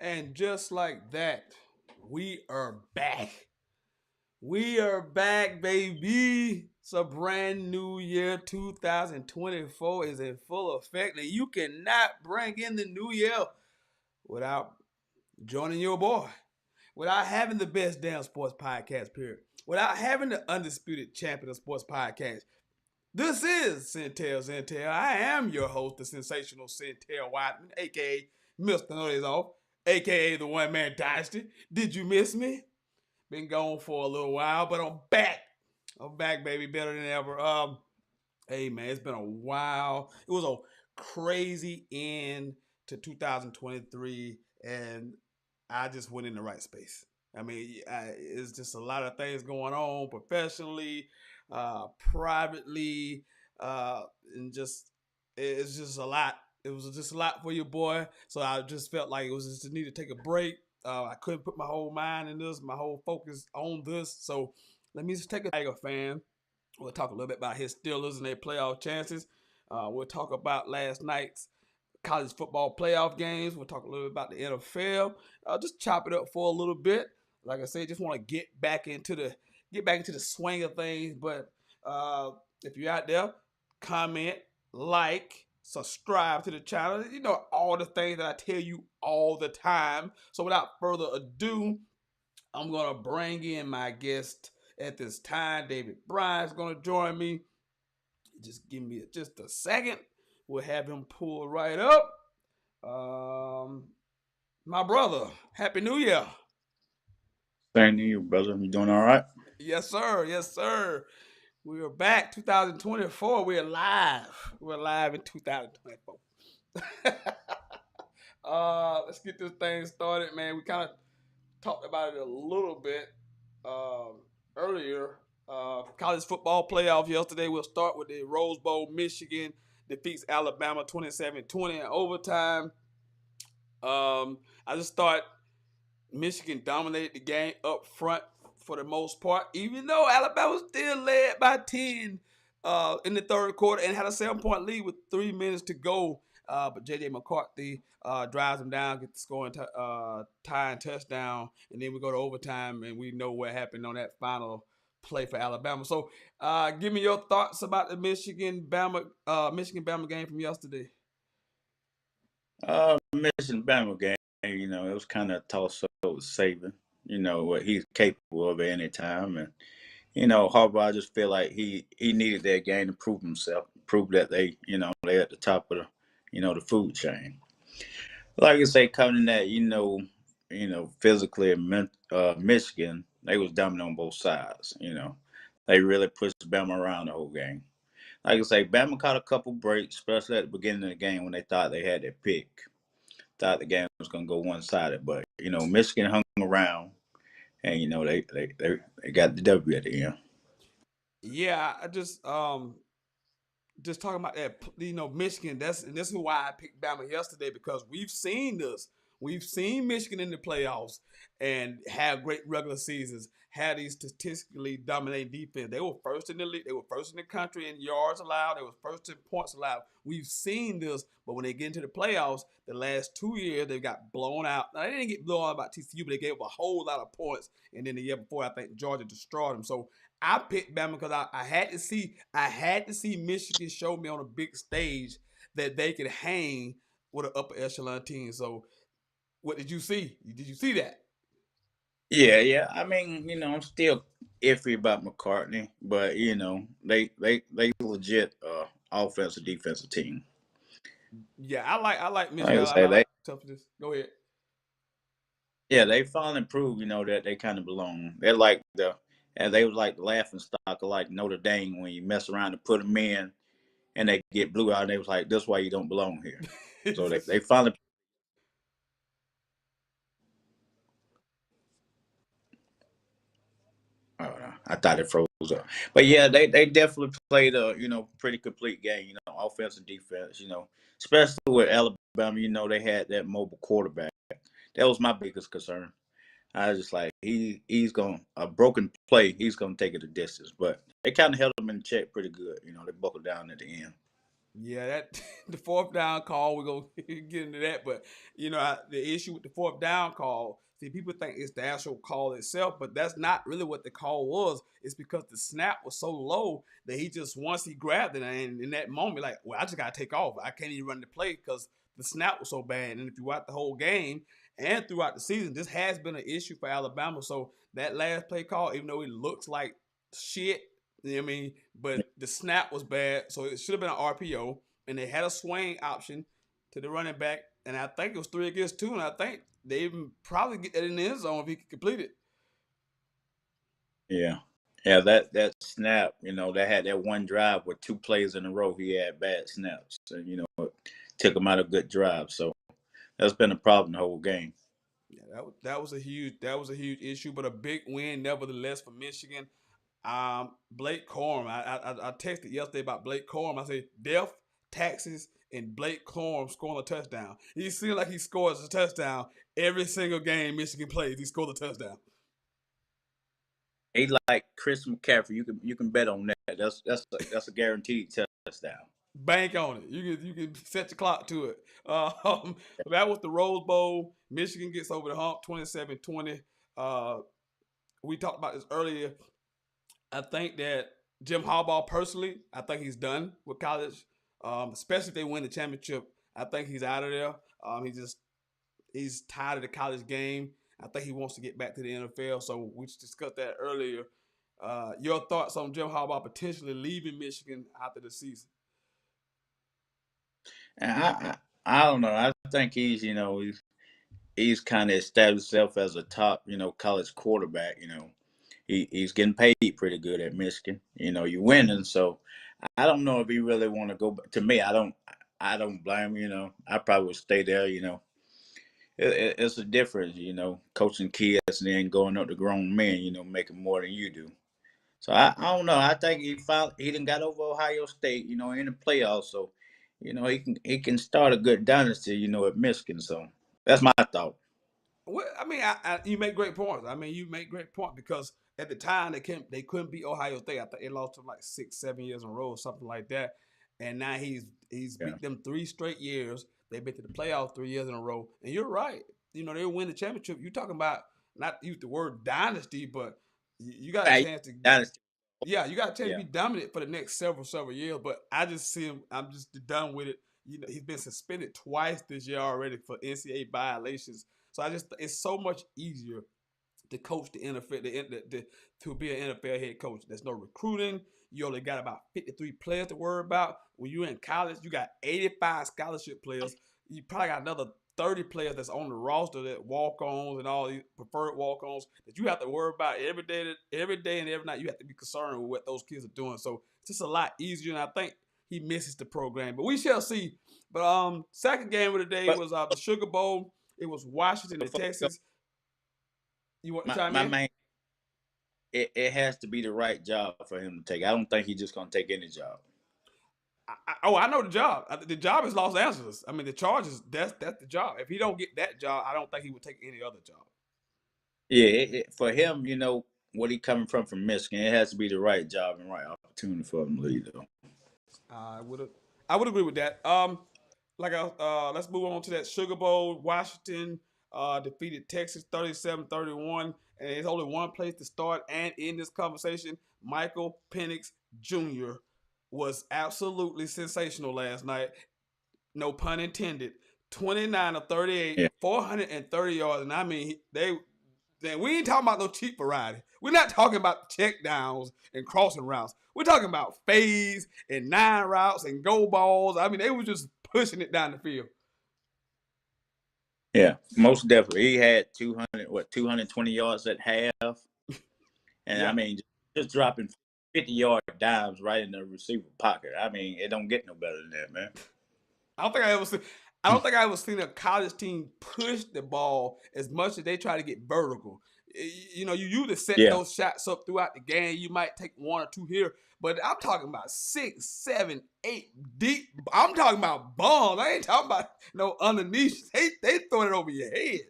And just like that, we are back. We are back, baby. It's a brand new year. 2024 is in full effect. And you cannot bring in the new year without joining your boy, without having the best damn sports podcast, period, without having the undisputed champion of sports podcast. This is Sentell. I am your host, the sensational Sentell Whiteman, aka Mr. Notice Off, aka the One Man Dynasty. Did you miss me? Been gone for a little while, but I'm back. I'm back, baby, better than ever. Hey man, it's been a while. It was a crazy end to 2023, and I just went in the right space. I mean, it's just a lot of things going on professionally, privately, and just it's just a lot. It was just a lot for your boy. So I just felt like it was just a need to take a break. I couldn't put my whole mind in this, my whole focus on this. So let me just take a Tiger fan. We'll talk a little bit about his Steelers and their playoff chances. We'll talk about last night's college football playoff games. We'll talk a little bit about the NFL. Just chop it up for a little bit. Like I said, just want to get back into the swing of things. But if you're out there, comment, like, subscribe to the channel. You know all the things that I tell you all the time. So without further ado, I'm gonna bring in my guest at this time. David Bryant's gonna join me. Just give me just a second. We'll have him pull right up. My brother, Happy New Year. Same to you, brother. You doing all right? Yes, sir. Yes, sir. We are back, 2024. We're live. We're live in 2024. Let's get this thing started, man. We kind of talked about it a little bit earlier. College football playoff yesterday. We'll start with the Rose Bowl. Michigan defeats Alabama 27-20 in overtime. I just thought Michigan dominated the game up front for the most part, even though Alabama still led by 10 in the third quarter and had a 7-point lead with 3 minutes to go. But J.J. McCarthy drives them down, gets the scoring tie and touchdown, and then we go to overtime, and we know what happened on that final play for Alabama. So give me your thoughts about the Michigan-Bama game from yesterday. Michigan Bama game. It was kind of toss up with Saban. What he's capable of at any time, and Harbaugh, I just feel like he needed that game to prove himself, prove that they're at the top of the food chain. Like I say, coming in that, physically, Michigan, they was dominant on both sides. They really pushed Bama around the whole game. Like I say, Bama caught a couple breaks, especially at the beginning of the game when they thought they had their pick. Thought the game was going to go one-sided, but Michigan hung around, and they got the W at the end. Yeah, I just talking about that, Michigan. This is why I picked Bama yesterday, because we've seen this We've seen Michigan in the playoffs and have great regular seasons, had these statistically dominating defense. They were first in the league. They were first in the country in yards allowed. They were first in points allowed. We've seen this, but when they get into the playoffs, the last 2 years they got blown out. Now, they didn't get blown out by TCU, but they gave up a whole lot of points. And then the year before, I think Georgia destroyed them. So I picked Bama because I had to see Michigan show me on a big stage that they could hang with an upper echelon team. So what did you see? Did you see that? Yeah, yeah. I mean, I'm still iffy about McCartney, but they legit offensive defensive team. Yeah, I like Like Michigan. I I say, like toughness. Go ahead. they finally proved, that they kind of belong. They're like and they was like the laughing stock of like Notre Dame when you mess around and put them in and they get blew out. And they was like, "That's why you don't belong here." So they finally. I don't know. I thought it froze up, but yeah, they definitely played a pretty complete game. Offense and defense. Especially with Alabama. They had that mobile quarterback. That was my biggest concern. I was just like he's going a broken play. He's going to take it a distance, but they kind of held him in check pretty good. They buckled down at the end. Yeah, that the fourth down call. We're gonna get into that, but the issue with the fourth down call. See, people think it's the actual call itself, but that's not really what the call was. It's because the snap was so low that he just once he grabbed it, and in that moment, like, well, I just gotta take off. I can't even run the play because the snap was so bad. And if you watch the whole game and throughout the season, this has been an issue for Alabama. So that last play call, even though it looks like shit, you know what I mean? But the snap was bad, so it should have been an RPO. And they had a swing option to the running back, and I think it was 3 against 2, and I think they even probably get that in the end zone if he could complete it. Yeah, yeah. That snap, they had that one drive with two plays in a row. He had bad snaps, and it took him out of good drive. So that's been a problem the whole game. Yeah, that was a huge issue, but a big win nevertheless for Michigan. Blake Corum. I texted yesterday about Blake Corum. I said death, taxes, and Blake Corum scoring a touchdown. He seems like he scores a touchdown every single game Michigan plays. He scores a touchdown. He like Chris McCaffrey. You can bet on that. That's a guaranteed touchdown. Bank on it. You can set your clock to it. That was the Rose Bowl. Michigan gets over the hump 27-20. Uh, we talked about this earlier. I think that Jim Harbaugh personally, I think he's done with college. Especially if they win the championship. I think he's out of there. He's tired of the college game. I think he wants to get back to the NFL. So we just discussed that earlier. Your thoughts on Jim Harbaugh potentially leaving Michigan after the season? And I don't know. I think he's kind of established himself as a top college quarterback. He's getting paid pretty good at Michigan. You winning, so I don't know if he really want to go. To me, I don't blame him. I probably would stay there. It's a difference. Coaching kids and then going up to grown men. Making more than you do. So I don't know. I think he done got over Ohio State, in the playoffs. So, he can start a good dynasty, at Michigan. So that's my thought. Well, I mean, you make great points. I mean, you make great point because at the time they couldn't beat Ohio State. I think they lost to like 6, 7 years in a row or something like that. And now he's Yeah. beat them 3 straight years. They've been to the playoffs 3 years in a row. And you're right. They win the championship. You're talking about not use the word dynasty, but you got a Hey, chance to. dynasty. Yeah, you got a chance to Yeah. be dominant for the next several years. But I just see him. I'm just done with it. He's been suspended twice this year already for NCAA violations. So it's so much easier to coach the NFL, to be an NFL head coach. There's no recruiting. You only got about 53 players to worry about. When you're in college, you got 85 scholarship players. You probably got another 30 players that's on the roster that walk-ons and all these preferred walk-ons that you have to worry about every day and every night. You have to be concerned with what those kids are doing. So it's just a lot easier, and I think he misses the program. But we shall see. But second game of the day But was the Sugar Bowl. It was Washington and before we go, Texas. You want to my, chime my in? main, it has to be the right job for him to take. I don't think he's just going to take any job. I know the job. The job is Los Angeles. I mean, the Chargers. That's the job. If he don't get that job, I don't think he would take any other job. Yeah, for him, what he coming from Michigan, it has to be the right job and right opportunity for him to lead, though. I would agree with that. Let's move on to that Sugar Bowl. Washington defeated Texas 37-31, and there's only one place to start and end this conversation. Michael Penix Jr. was absolutely sensational last night. No pun intended. 29 of 38, Yeah, 430 yards, and I mean we ain't talking about no cheap variety. We're not talking about check downs and crossing routes. We're talking about phase and 9 routes and go balls. I mean, they were just pushing it down the field. yeah, most definitely. He had 220 yards at half, and I Yeah. mean, just dropping 50-yard dimes right in the receiver pocket. I mean, it don't get no better than that, man. I don't think I ever seen a college team push the ball as much as they try to get vertical. You know, you usually set Yeah, those shots up throughout the game. You might take 1 or 2 here, but I'm talking about 6, 7, 8 deep. I'm talking about bombs. I ain't talking about no underneath. They throwing it over your head.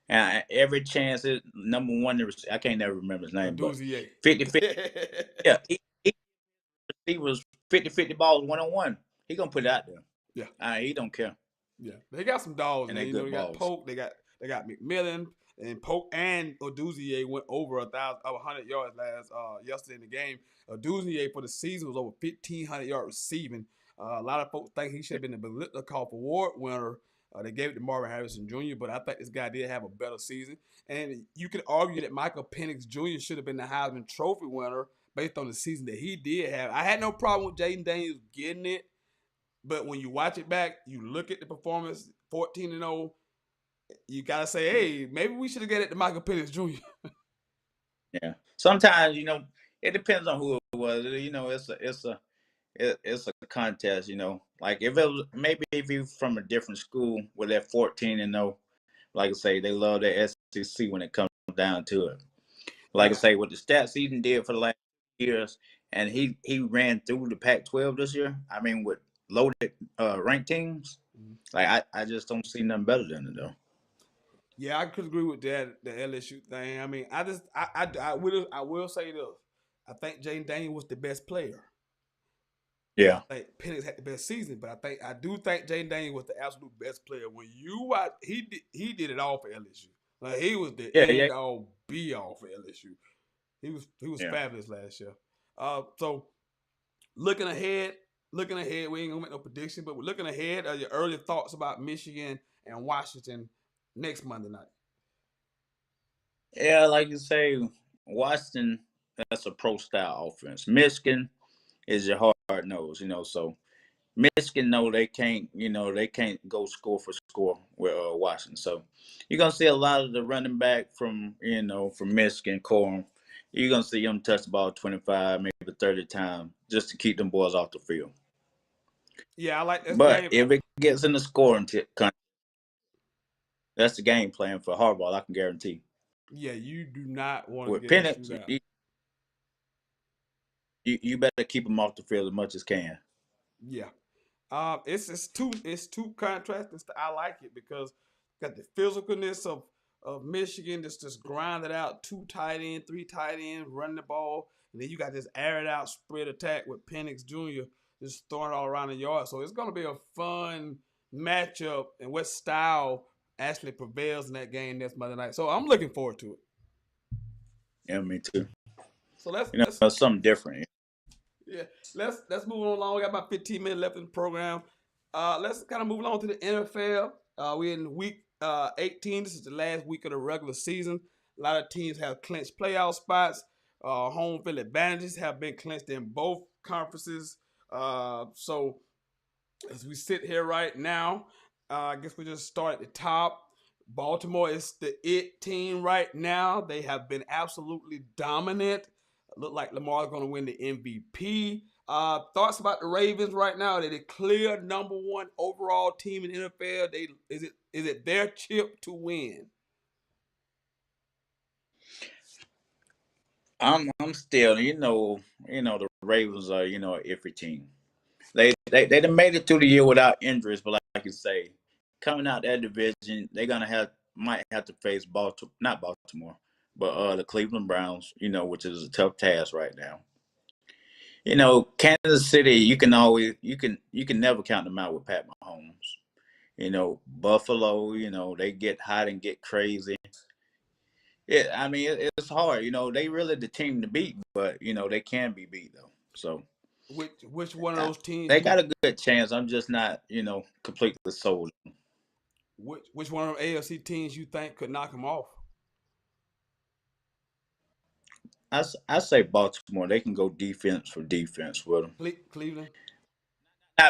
and every chance, number one, I can't never remember his name, but Dozier. 50-50. Yeah, he receivers 50-50 balls 1-on-1. He gonna put it out there. Yeah. He don't care, Yeah, they got some dogs, and man. they You know, good they got balls. Polk, they got McMillan, and Polk and Oduzier went over 100 yards yesterday in the game. Oduzier for the season was over 1,500 yards receiving. A lot of folks think he should have been the Blitzer Call for Award winner. They gave it to Marvin Harrison Jr., but I think this guy did have a better season. And you could argue that Michael Penix Jr. should have been the Heisman Trophy winner based on the season that he did have. I had no problem with Jaden Daniels getting it. But when you watch it back, you look at the performance, 14-0, you gotta say, hey, maybe we should have got it to Michael Penix Jr. Yeah. Sometimes it depends on who it was. It's a contest. Like if it was maybe if you from a different school with that 14-0, like I say, they love the SEC when it comes down to it. Like I Yeah. say, what the stats Eden did for the last years, and he ran through the Pac-12 this year. I mean, with loaded ranked teams, like I just don't see nothing better than it though. Yeah, I could agree with that, the LSU thing. I mean, I will say this. I think Jaden Daniels was the best player. But I Yeah, think Penix had the best season. But I do think Jaden Daniels was the absolute best player. When you watch, he did it all for LSU. Like he was the yeah, yeah, end all be all for LSU. He was yeah. fabulous last year. So looking ahead, we ain't gonna make no prediction, but we're looking ahead. Your early thoughts about Michigan and Washington next Monday night? Yeah, like you say, Washington, that's a pro style offense. Michigan is your hard nose, so Michigan know they can't go score for score with Washington. So you're gonna see a lot of the running back from Michigan core. You're gonna see them touch the ball 25, maybe 30 times just to keep them boys off the field. Yeah, I like this But game. if it gets in the scoring that's the game plan for Harbaugh. I can guarantee. Yeah, you do not want to With get in a Penix, shootout. you better keep them off the field as much as can. Yeah. It's two contrasting. I like it because got the physicalness of Michigan just grinding out 2 tight end, 3 tight ends, running the ball, and then you got this aired out spread attack with Penix Jr. just throwing it all around the yard. So it's gonna be a fun matchup and what style actually prevails in that game next Monday night. So I'm looking forward to it. Yeah, me too. So let's It's something different. yeah, let's move on along. We got about 15 minutes left in the program. Let's kind of move along to the NFL. We're in week 18. This is the last week of the regular season. A lot of teams have clinched playoff spots. Home field advantages have been clinched in both conferences. So as we sit here right now, I guess we just start at the top. Baltimore is the it team right now. They have been absolutely dominant. Look like Lamar's going to win the MVP. Thoughts about the Ravens right now? They're the clear number 1 overall team in the NFL. Is it their chip to win? I'm still, the Ravens are, you know, an iffy team. They done made it through the year without injuries, but like you say, coming out that division, they're gonna might have to face Baltimore, not Baltimore, but the Cleveland Browns, you know, which is a tough task right now. You know, Kansas City, you can never count them out with Pat Mahomes. You know, Buffalo, you know, they get hot and get crazy. Yeah, I mean, it's hard. You know, they really the team to beat, but you know they can be beat though. So Which one of uh, those teams they you got a good chance. I'm just not, you know, completely sold. which one of them AFC teams you think could knock them off? I say Baltimore. They can go defense for defense with them. Cleveland.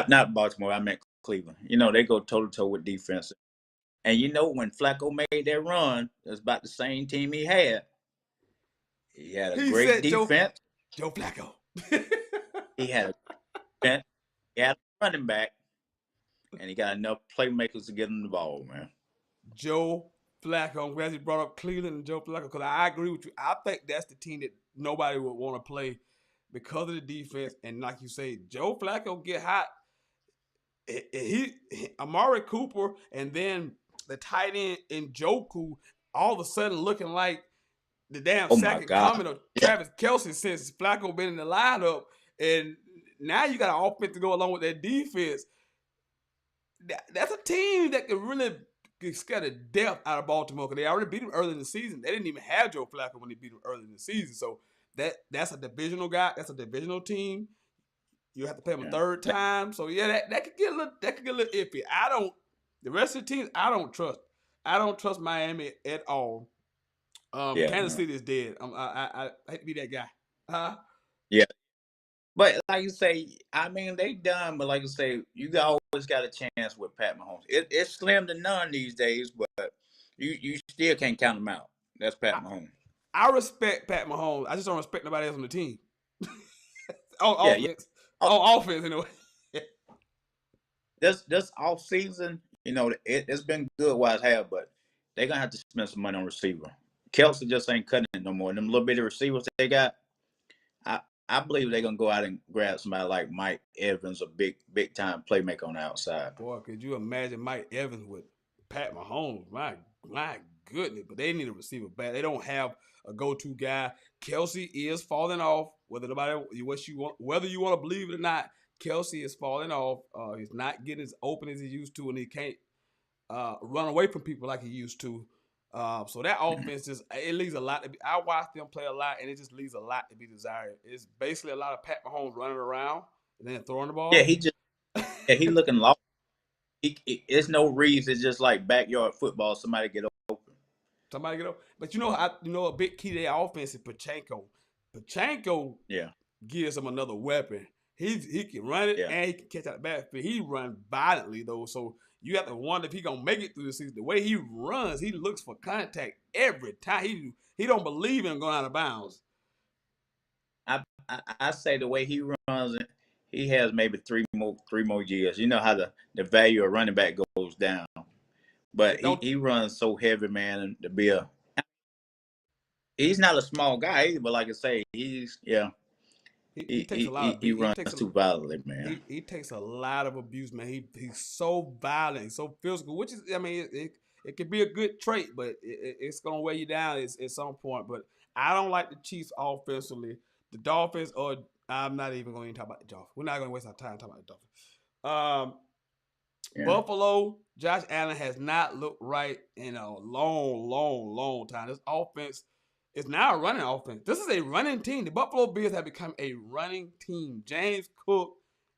Not Baltimore. I meant Cleveland. You know, they go toe to toe with defense. And you know, when Flacco made that run, it's about the same team he had. He had a He great said defense. Joe Flacco. He had a defense. He had a running back, and he got enough playmakers to get him the ball, man. Joe Flacco. I'm glad you brought up Cleveland and Joe Flacco because I agree with you. I think that's the team that nobody would want to play because of the defense. And like you say, Joe Flacco get hot. Amari Cooper and then the tight end in Joku all of a sudden looking like the damn Oh my second God. coming of Travis Kelce since Flacco been in the lineup. And now you got an offense to go along with that defense. That's a team that can really scare the depth out of Baltimore because they already beat him early in the season. They didn't even have Joe Flacco when they beat him early in the season. So that's a divisional guy. That's a divisional team. You have to play them a Yeah. third time. So yeah, that could get a little iffy. The rest of the teams I don't trust. I don't trust Miami at all. Yeah. Kansas No. City is dead. I hate to be that guy. Huh? Yeah. But like you say, I mean, they done. But like you say, always got a chance with Pat Mahomes. It's slim to none these days, but you still can't count them out. That's I, Pat Mahomes. I respect Pat Mahomes. I just don't respect nobody else on the team. On Yeah, yeah. offense. Oh, On offense, anyway. this off season, you know, it's been good while it's had, but they're gonna have to spend some money on receiver. Kelsey just ain't cutting it no more. Them little bitty receivers they got, I I believe they're gonna go out and grab somebody like Mike Evans, a big time playmaker on the outside. Boy, could you imagine Mike Evans with Pat Mahomes? My goodness, but they need a receiver back. They don't have a go-to guy. Kelsey is falling off. Whether you want to believe it or not, Kelsey is falling off. He's not getting as open as he used to, and he can't run away from people like he used to. So that offense just it leaves a lot to be. I watch them play a lot, and it just leaves a lot to be desired. It's basically a lot of Pat Mahomes running around and then throwing the Yeah, ball. he looking lost. It's no reason. It's just like backyard football. Somebody get open. Somebody get up. But a big key to their offense is Pachenko. Pachenko Yeah, gives him another weapon. He can run it yeah. and he can catch out the backfield. He run violently though, so you have to wonder if he gonna make it through the season. The way he runs, he looks for contact every time. He don't believe in going out of bounds. I say the way he runs it, he has maybe three more years. You know how the value of running back goes down, but It don't. he runs so heavy, man, and to be a he's not a small guy either, but like I say, he's yeah, He takes a lot of he he runs takes a too violently, man. he takes a lot of abuse, man. He's so violent, so physical, which is I mean it can be a good trait, but it's gonna weigh you down at some point. But I don't like the Chiefs offensively. The Dolphins, or I'm not even going to talk about the Dolphins. We're not going to waste our time talking about the Dolphins. Yeah. Buffalo, Josh Allen has not looked right in a long time. This offense is now a running offense. This is a running team. The Buffalo Bills have become a running team. James Cook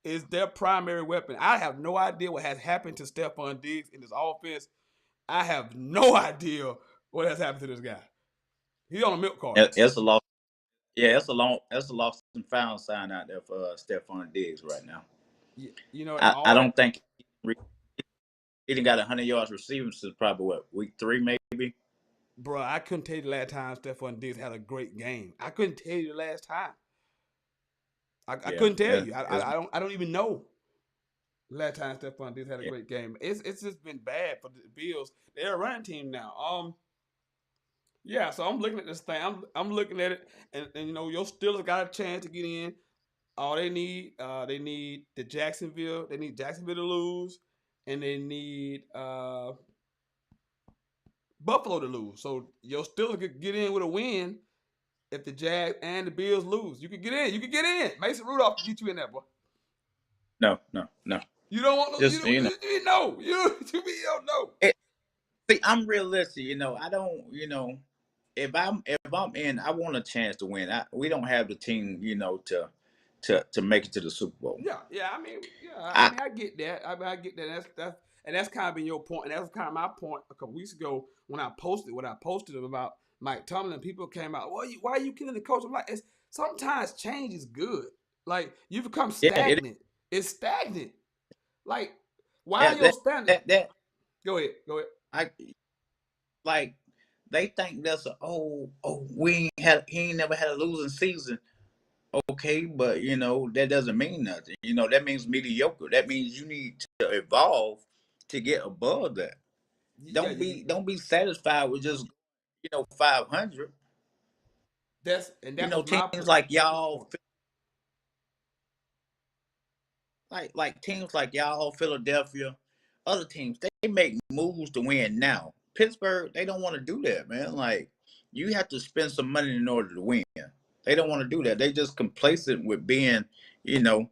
is their primary weapon. I have no idea what has happened to Stephon Diggs in this offense. I have no idea what has happened to this guy. He's on a milk carton. It's a lost. Yeah, that's a lost and found sign out there for Stephon Diggs right now. I All that don't think he done got 100 yards receiving since probably week 3 maybe. bro, I couldn't tell you the last time Stephon Diggs had a great game. I couldn't tell you the last time. I Yeah, couldn't tell you. it's I don't even know the last time Stephon Diggs had a great game. It's just been bad for the Bills. They're a running team now. Yeah. So I'm looking at this thing. I'm looking at it, and your Steelers got a chance to get in. All they need the Jacksonville. They need Jacksonville to lose, and they need Buffalo to lose. So you'll still get in with a win if the Jags and the Bills lose. You could get in. You could get in. Mason Rudolph can get you in there, boy. No, no, no. You don't want no. Just You know. You don't know. it, see, I'm realistic. I don't. If I'm in, I want a chance to win. We don't have the team, to make it to the Super Bowl. Yeah. I mean, I I get that. I get that. That's kind of been your point, and that's kind of my point a couple weeks ago when I posted about Mike Tomlin. People came out, well, why are you killing the coach? I'm like, sometimes change is good. Like you become Yeah, it stagnant. It's stagnant. Like why are that your that standards? that, that Go ahead. I like they think that's he ain't never had a losing season. Okay, but that doesn't mean nothing. That means mediocre. That means you need to evolve to get above that. Yeah, Don't be satisfied with just 500. that was my Teams point. like That was my y'all, point. like teams like y'all, Philadelphia, other teams, they make moves to win now. Pittsburgh, they don't want to do that, man. Like you have to spend some money in order to win. They don't want to do that. They just complacent with being, you know,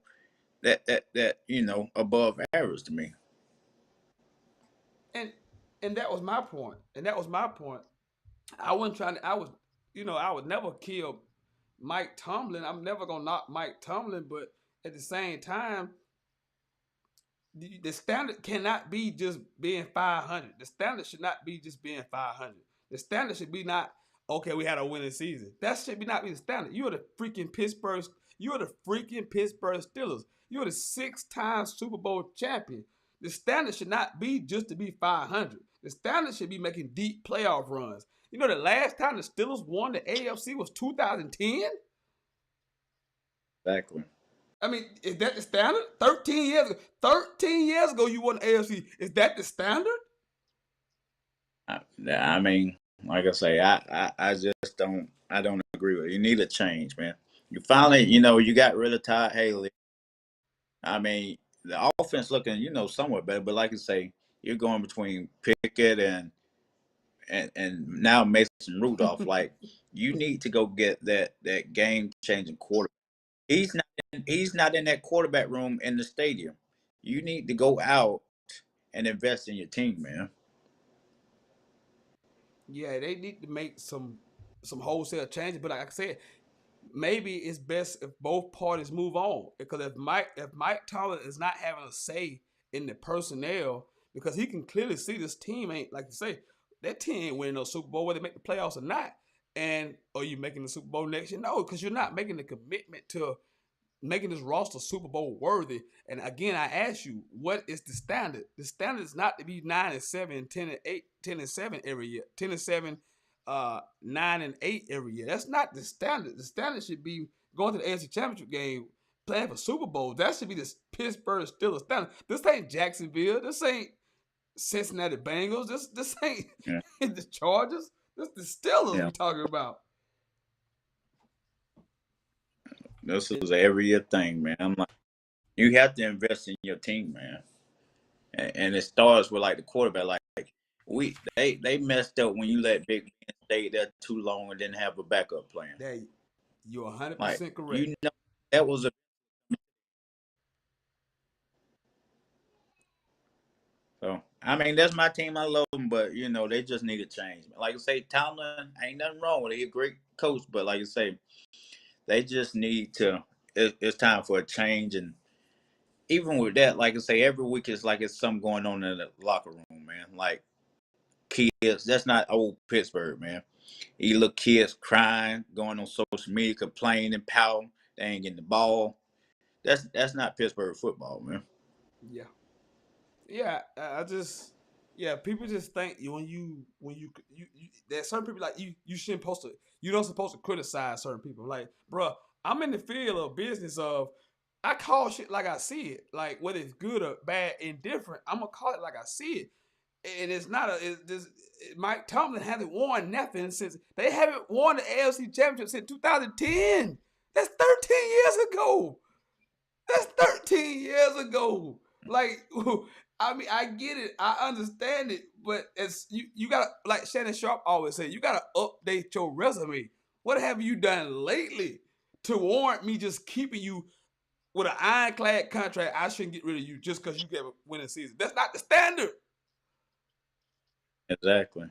that above average to me. And that was my point. And that was my point. I wasn't trying to. I would never kill Mike Tomlin. I'm never gonna knock Mike Tomlin, but at the same time, the standard cannot be just being 500. The standard should not be just being 500. The standard should be not okay. We had a winning season. That should be not be the standard. You are the freaking Pittsburgh. You are the freaking Pittsburgh Steelers. You are the 6-time Super Bowl champion. The standard should not be just to be 500. The standard should be making deep playoff runs. You know, the last time the Steelers won the AFC was 2010. Exactly. I mean, is that the standard? 13 years ago. 13 years ago, you won the AFC. Is that the standard? I mean, like I say, I just don't agree with it. You need a change, man. You finally, you got rid of Todd Haley. I mean, the offense looking, somewhat better, but like you say, you're going between Pickett and now Mason Rudolph. Like, you need to go get that game changing quarterback. He's not in that quarterback room in the stadium. You need to go out and invest in your team, man. Yeah, they need to make some wholesale changes. But like I said, maybe it's best if both parties move on. Because if Mike Tomlin is not having a say in the personnel, because he can clearly see this team ain't, like you say, that team ain't winning no Super Bowl whether they make the playoffs or not. And are you making the Super Bowl next year? No, because you're not making the commitment to making this roster Super Bowl worthy. And again, I ask you, what is the standard? The standard is not to be 9-7, 10-8, 10-7 every year, 10-7, 9-8 every year. That's not the standard. The standard should be going to the AFC Championship game, playing for Super Bowl. That should be the Pittsburgh Steelers standard. This ain't Jacksonville. This ain't Cincinnati Bengals. This ain't Yeah, the Chargers. This the Steelers yeah. we talking about. This is an every year thing, man. I'm like, you have to invest in your team, man. And it starts with like the quarterback. Like they messed up when you let Big Ben stay there too long and didn't have a backup plan. That you're Like 100% correct. that was a so. I mean, that's my team. I love them, but they just need a change. Like I say, Tomlin ain't nothing wrong with it. He's a great coach, but like I say, they just need to. It's time for a change, and even with that, like I say, every week is like it's something going on in the locker room, man. Like kids, that's not old Pittsburgh, man. You look kids crying, going on social media, complaining, pouting. They ain't getting the ball. That's not Pittsburgh football, man. Yeah. Yeah, I just people just think there's certain people like you shouldn't supposed to you don't supposed to criticize certain people. Like, bruh, I'm in the field of business of I call shit like I see it. Like whether it's good or bad, indifferent, I'm gonna call it like I see it. And it's not Mike Tomlin hasn't won nothing since they haven't won the AFC championship since 2010. That's 13 years ago. That's 13 years ago. Like, I mean, I get it, I understand it, but it's you gotta, like Shannon Sharp always say, you gotta update your resume. What have you done lately to warrant me just keeping you with an ironclad contract? I shouldn't get rid of you just because you get a winning season. That's not the standard. Exactly.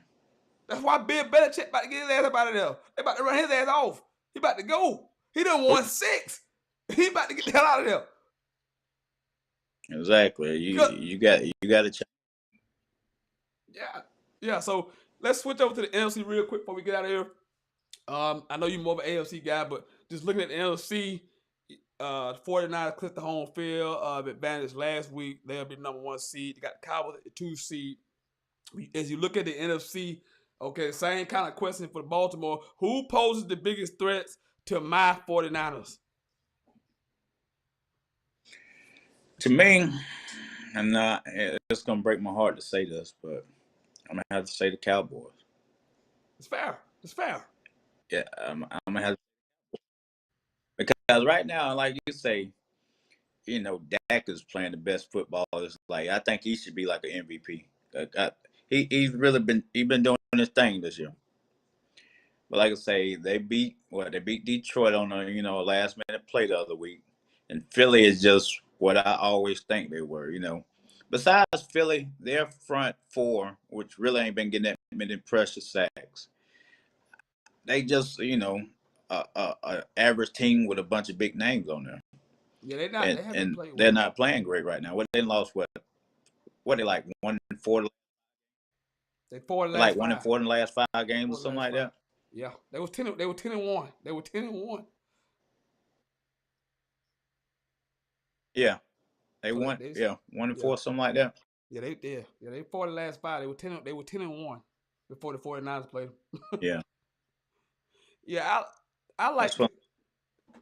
That's why Bill Belichick about to get his ass up out of there. They about to run his ass off. He about to go. He done won 6. He about to get the hell out of there. Exactly. Because You got to check. yeah, yeah. So let's switch over to the NFC real quick before we get out of here. I know you're more of an AFC guy, but just looking at the NFC, the 49ers clipped the home field advantage last week. They'll be number 1 seed. They got the Cowboys at the 2 seed. As you look at the NFC, okay, same kind of question for Baltimore. Who poses the biggest threats to my 49ers? To me, and it's gonna break my heart to say this, but I'm gonna have to say the Cowboys. It's fair. It's fair. Yeah, I'm gonna have because right now, like you say, Dak is playing the best football. It's like I think he should be like an MVP. He's really been doing his thing this year. But like I say, they beat Detroit on a last minute play the other week, and Philly is just what I always think they were. Besides Philly, their front four, which really ain't been getting that many pressure sacks, they just a average team with a bunch of big names on there, Yeah, they not. and They haven't and played they're well. not playing great right now. What they lost? What they like 1-4, They 4 in the like last one and 5. four in the last 5 games or 4 in the something last like 5. that. Yeah, they were 10. They were 10-1. They were 10-1. Yeah, they So won. they Yeah, one and yeah. four, something like that. They 4 in the last 5. They were 10-1 before the 49ers played them. Yeah, Yeah, I that's like fun. the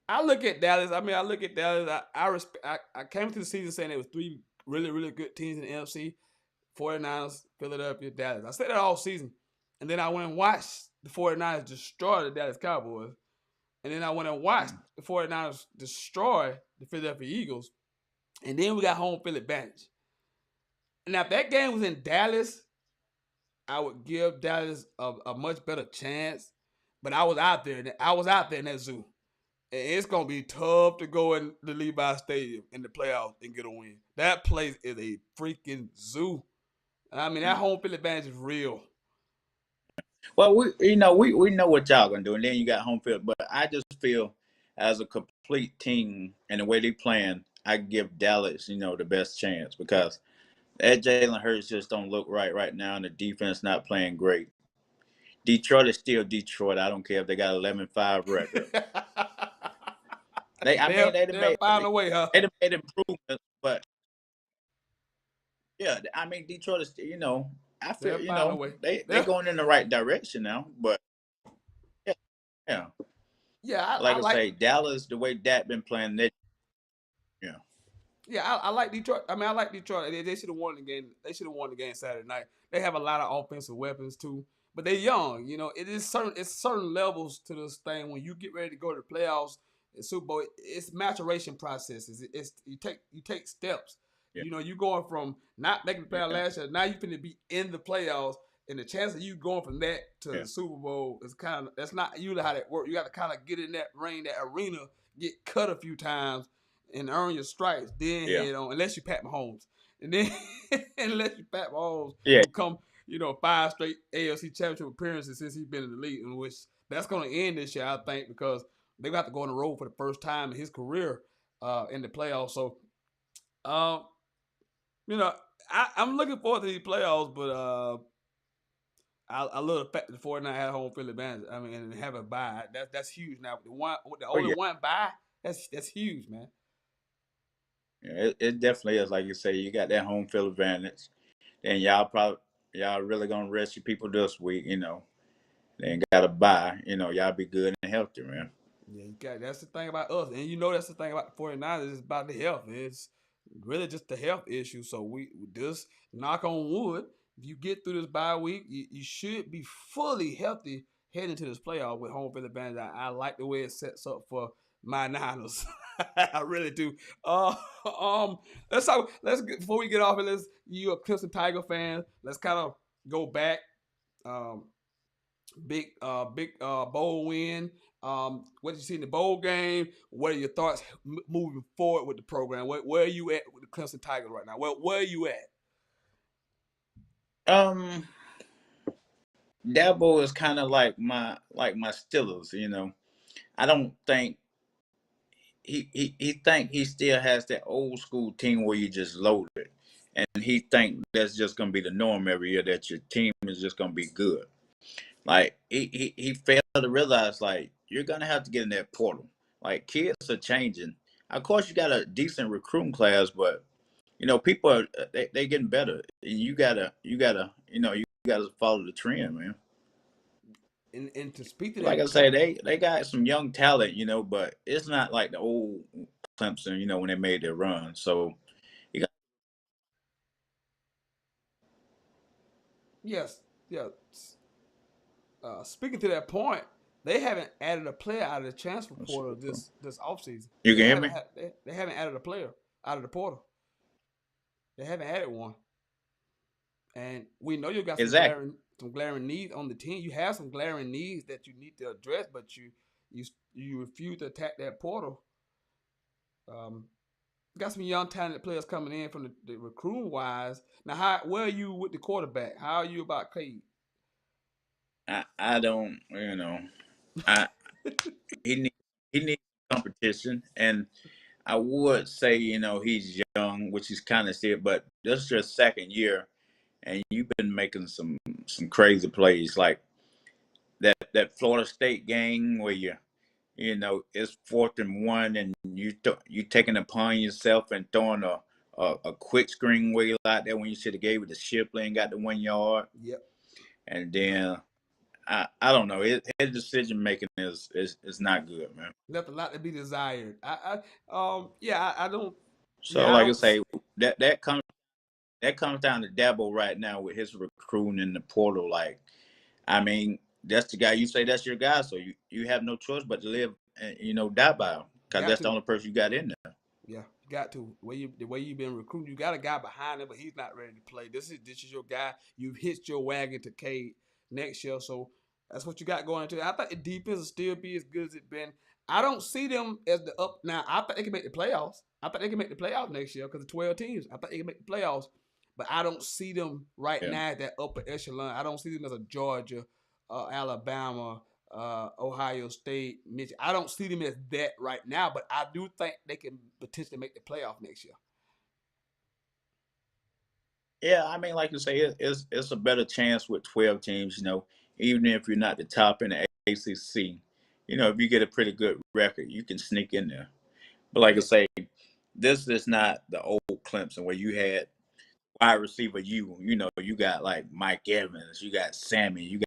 I look at Dallas. I mean, I look at Dallas. I respect. I came to the season saying there was 3 really, really good teams in the NFC: 49ers, Philadelphia, Dallas. I said that all season. And then I went and watched the 49ers destroy the Dallas Cowboys. And then I went and watched the 49ers destroy the Philadelphia Eagles. And then we got home field advantage. Now, if that game was in Dallas, I would give Dallas a much better chance. But I was out there. I was out there in that zoo. And it's gonna be tough to go in the Levi Stadium in the playoffs and get a win. That place is a freaking zoo. I mean, that home field advantage is real. Well, we know what y'all gonna do, and then you got home field. But I just feel as a complete team and the way they playing, I give Dallas the best chance because that Jalen Hurts just don't look right now, and the defense not playing great. Detroit is still Detroit. I don't care if they got 11-5 record. I mean, They'll find a way, huh? they done made improvements, but yeah, I mean Detroit is I feel They'll find a way. they going in the right direction now, but yeah, yeah. Yeah, Like I I like. say, Dallas, the way Dak been playing, yeah, Yeah, I like Detroit. I mean, I like Detroit. They should have won the game. They should have won the game Saturday night. They have a lot of offensive weapons too, but they're young. It is certain. It's certain levels to this thing. When you get ready to go to the playoffs, the Super Bowl, it's maturation processes. It's you take steps. yeah, You're going from not making the playoffs yeah, last year. Now you're going to be in the playoffs, and the chance of you going from that to yeah, the Super Bowl is that's not usually how that works. You got to kind of get in that ring, that arena, get cut a few times and earn your stripes, then yeah, head on. Unless you Pat Mahomes, and then unless you Pat Mahomes, yeah. who come 5 straight AFC Championship appearances since he's been in the league, in which that's going to end this year, I think, because they're going to have to go on the road for the first time in his career in the playoffs. So, um, you know, I'm looking forward to these playoffs, but I love the fact that the 49 had home field advantage. I mean, and have a bye. That's huge now. With the Oh only yeah, one bye, that's huge, man. yeah. It definitely is. Like you say, you got that home field advantage. Then y'all really gonna rest your people this week. They ain't got to buy. Y'all be good and healthy, man. Yeah, that's the thing about us. And that's the thing about the 49ers, it's about the health. It's really just the health issue. So we just knock on wood. If you get through this bye week, you should be fully healthy heading to this playoff with home field advantage. I like the way it sets up for my Niners. I really do. Let's talk. Before we get off, and let's you a Clemson Tiger fan. Let's kind of go back. Um, big bowl win. What did you see in the bowl game? What are your thoughts moving forward with the program? Where are you at with the Clemson Tigers right now? Where are you at? Um, Dabo is kind of like my Steelers. I don't think he think he still has that old school team where you just load it, and he think that's just gonna be the norm every year that your team is just gonna be good. Like he failed to realize like you're gonna have to get in that portal. Like kids are changing. Of course, you got a decent recruiting class, but people are they getting better. And you gotta follow the trend, man. And to speak to Like that I say, point, they got some young talent, but it's not like the old Clemson, when they made their run. So you got yes, yes. Speaking to that point, they haven't added a player out of the transfer portal this offseason. you They can hear haven't me had they haven't added a player out of the portal. They haven't added one. And we know you got exactly. some glaring needs on the team. You have some glaring needs that you need to address, but you you refuse to attack that portal. Um, got some young talented players coming in from the recruiting wise. Now, where are you with the quarterback? How are you about Cade? I don't I he need he needs competition, and I would say he's young, which he's kind of still, but this is your second year, and you've been making some crazy plays like that Florida State game where it's 4th and 1, and you taking it upon yourself and throwing a quick screen wheel out there when you should have gave it to Shipley and got the 1 yard, Yep. and then I don't know his decision making is not good, man. Left a lot to be desired. Yeah, I don't. So Yeah, I like I don't. say, that comes down to Dabo right now with his recruiting in the portal. Like, I mean, that's the guy. You say that's your guy, so you have no choice but to live and die by him because Got that's the to. only person you got in there. Yeah, you got to. The way you've been recruiting, you got a guy behind him, but he's not ready to play. This is your guy. You've hitched your wagon to Cade next year, so that's what you got going into. I think the defense will still be as good as it's been. I don't see them as the up now. I think they can make the playoffs. I think they can make the playoffs next year because of 12 teams. I think they can make the playoffs, but I don't see them right Yeah. now at that upper echelon. I don't see them as a Georgia, Alabama, Ohio State, Michigan. I don't see them as that right now, but I do think they can potentially make the playoff next year. Yeah, I mean, like you say, it's a better chance with 12 teams. Even if you're not the top in the ACC, if you get a pretty good record, you can sneak in there. But like I Yeah, say, this is not the old Clemson where you had wide receiver. You got like Mike Evans, you got Sammy, you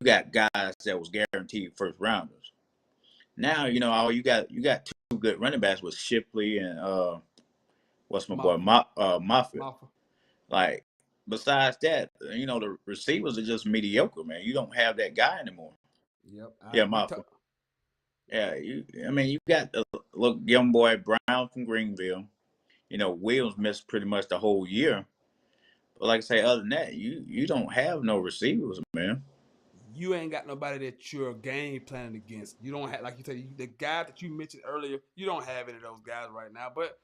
got guys that was guaranteed first rounders. Now all you got two good running backs with Shipley and what's my boy Maffa, Moffitt. Maffa. Like besides that, the receivers are just mediocre, man. You don't have that guy anymore. Yep, Yeah, we Moffitt. talk. Yeah, I mean, you got the look young boy Brown from Greenville. Williams missed pretty much the whole year. But like I say, other than that, you don't have no receivers, man. You ain't got nobody that you're game planning against. You don't have, like you said, the guy that you mentioned earlier. You don't have any of those guys right now, but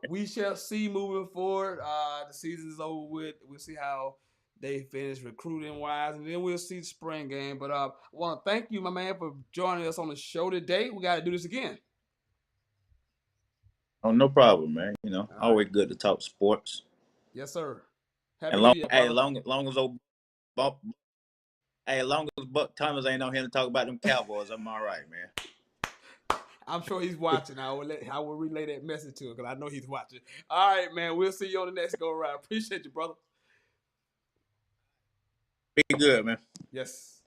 we shall see moving forward. The season is over with. We'll see how they finish recruiting wise, and then we'll see the spring game. But I want to thank you, my man, for joining us on the show today. We got to do this again. Oh, no problem, man. All right. Always good to talk sports. Yes, sir. Happy And New long, Year, hey, brother. long as old Buck, hey, long as Buck Thomas ain't on here to talk about them Cowboys, I'm all right, man. I'm sure he's watching. I will relay that message to him because I know he's watching. All right, man. We'll see you on the next go around. Appreciate you, brother. Be good, man. Yes.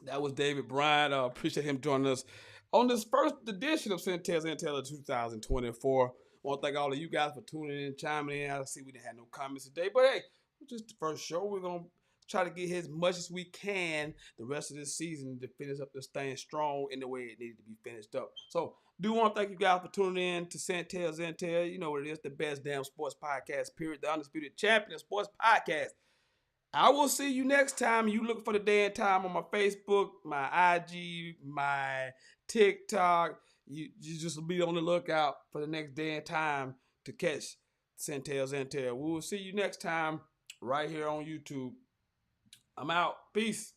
That was David Bryant. Appreciate him joining us on this first edition of Sentell 2024. I want to thank all of you guys for tuning in, chiming in. I see we didn't have no comments today, but hey, just the first show. We're gonna try to get as much as we can the rest of this season to finish up this thing strong in the way it needed to be finished up. So, do want to thank you guys for tuning in to Sentell. You know what it is, the best damn sports podcast, period. The undisputed champion of sports podcast. I will see you next time. You look for the day and time on my Facebook, my IG, my TikTok. You just be on the lookout for the next day and time to catch Sentell. We will see you next time right here on YouTube. I'm out. Peace.